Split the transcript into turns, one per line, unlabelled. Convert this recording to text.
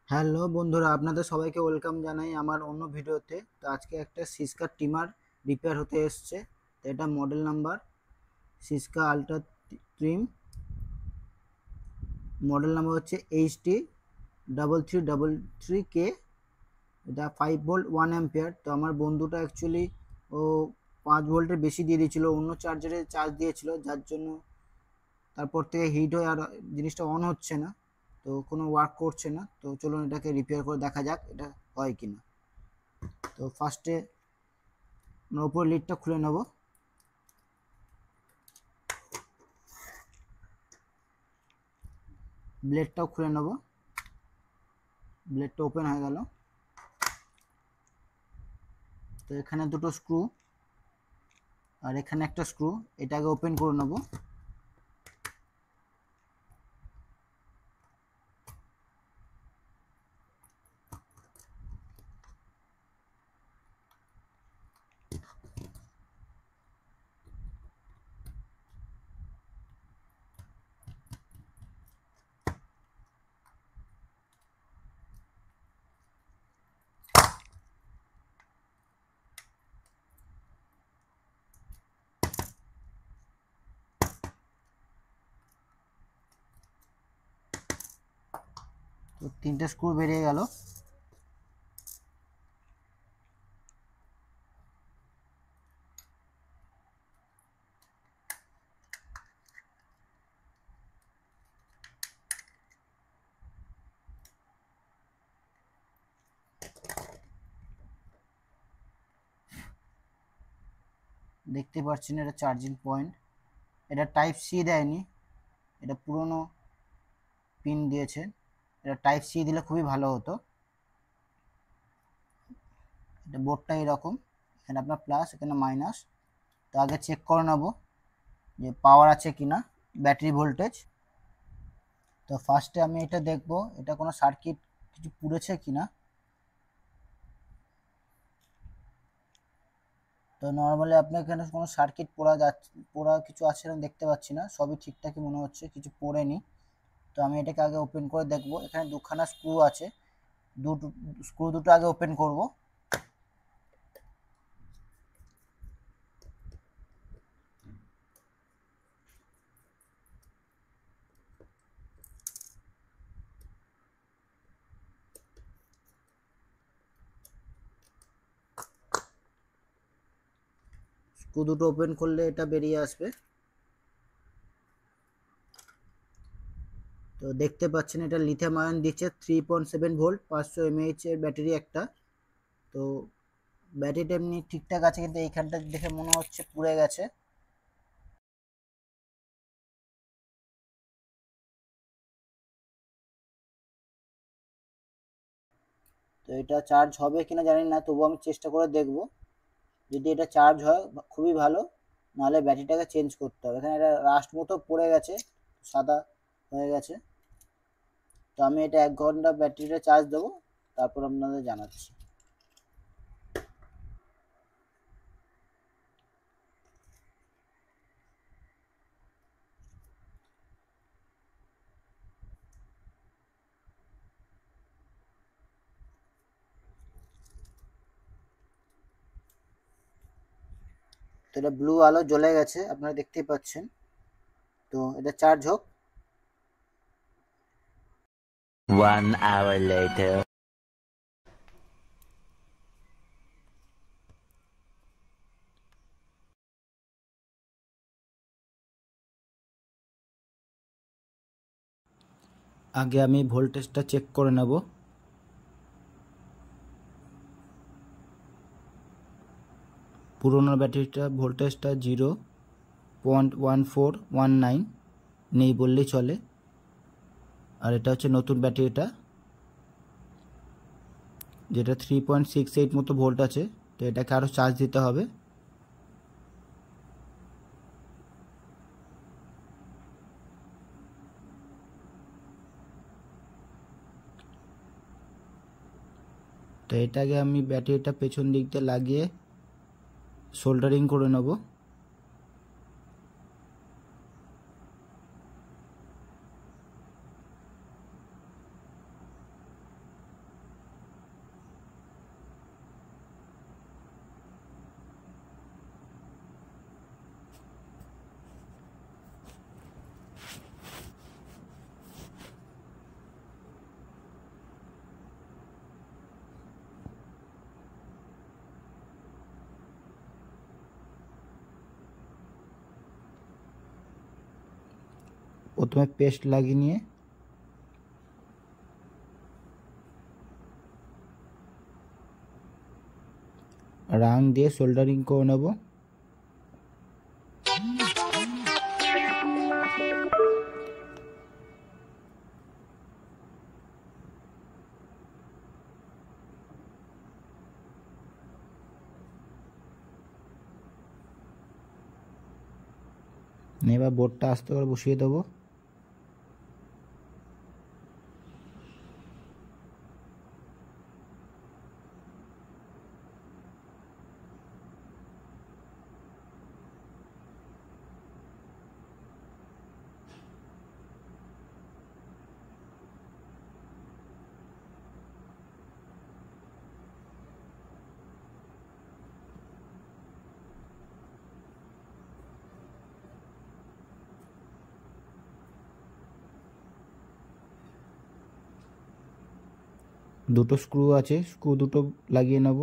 Hello বন্ধুরা, আপনাদের সবাইকে ওয়েলকাম জানাই আমার অন্য ভিডিওতে। তো আজকে একটা সিসকা ট্রিমার রিপেয়ার হতে এসছে। তো এটা model number Syska ultra trim, model number হচ্ছে HT3333K। এটা 5 ভোল্ট 1 অ্যাম্পিয়ার। তো আমার বন্ধুটা অ্যাকচুয়ালি ও 5 ভোল্টের বেশি দিয়ে দিয়েছিল, অন্য চার্জারে চার্জ দিয়েছিল, যার জন্য তারপর থেকে হিট হয়ে আর জিনিসটা অন হচ্ছে না, তো কোনো ওয়ার্ক করছে না। তো চলুন এটাকে রিপেয়ার করে দেখা যাক এটা হয় কিনা। তো ফার্স্টে আমরা উপর লিডটা খুলে নেব। ব্লেডটাও খুলে নেব। ব্লেডটা ওপেন হয়ে গেল। তো এখানে দুটো স্ক্রু আর এখানে একটা স্ক্রু, এটাকে ওপেন করে নেব। তো 3টে স্ক্রু বেরিয়ে গেল। দেখতে পাচ্ছেন এটা চার্জিং পয়েন্ট। এটা টাইপ সি দেয়নি, এটা পুরনো পিন দিয়েছে। এটা টাইপ সি দিলে খুবই ভালো হতো। এটা বোর্ডটা এরকম, এখানে আপনার প্লাস, এখানে মাইনাস। তো আগে চেক করে নেব যে পাওয়ার আছে কিনা, ব্যাটারি ভোল্টেজ। তো ফার্স্টে আমি এটা দেখব এটা কোনো সার্কিট কিছু পুড়েছে কিনা। তো নর্মালি আপনার এখানে কোনো সার্কিট পোড়া কিছু আছে আমি দেখতে পাচ্ছি না, সবই ঠিকঠাকই মনে হচ্ছে, কিছু পোড়েনি। তো আমি এটাকে আগে ওপেন করে দেখব। এখানে দুখানা স্ক্রু আছে, দুটো আগে ওপেন করব। স্ক্রু দুটো ওপেন করলে এটা বেরিয়ে আসবে। তো দেখতে পাচ্ছেন এটা লিথিয়াম আয়ন দিচ্ছে 3.7 ভোল্ট, 500 mAh এর ব্যাটারি একটা। তো ব্যাটারিটা এমনি ঠিকঠাক আছে, কিন্তু এইখানটা দেখে মনে হচ্ছে পুড়ে গেছে। তো এটা চার্জ হবে কিনা জানি না, তবু আমি চেষ্টা করে দেখব। যদি এটা চার্জ হয় খুবই ভালো, নাহলে ব্যাটারিটাকে চেঞ্জ করতে হবে। এখানে এটা রাস্ট মতো পড়ে গেছে, সাদা হয়ে গেছে। তো আমি এটা 1 ঘন্টা ব্যাটারিটা চার্জ দেবো, তারপর আপনাদের জানাচ্ছি। তো এটা ব্লু আলো জ্বলে গেছে, আপনারা দেখতেই পাচ্ছেন। তো এটা চার্জ হোক।
1 hour later.
আগে আমি ভোল্টেজটা চেক করে নেব। পুরোনো ব্যাটারিটা ভোল্টেজটা 0.1419 নেই বললেই চলে। আর এটা হচ্ছে নতুন ব্যাটারিটা, যেটা 3.68 মতো ভোল্ট আছে। তো এটাকে আরও চার্জ দিতে হবে। তো এটাকে আমি ব্যাটারিটা পেছন দিক দিয়ে লাগিয়ে সোল্ডারিং করে নেব। প্রথমে পেস্ট লাগিয়ে নিয়ে রাউন্ড দিয়ে সোল্ডারিং করে নেব। এবার বোর্ডটা আস্তে করে বসিয়ে দেবো। দুটো স্ক্রু আছে, স্ক্রু দুটো লাগিয়ে নেব।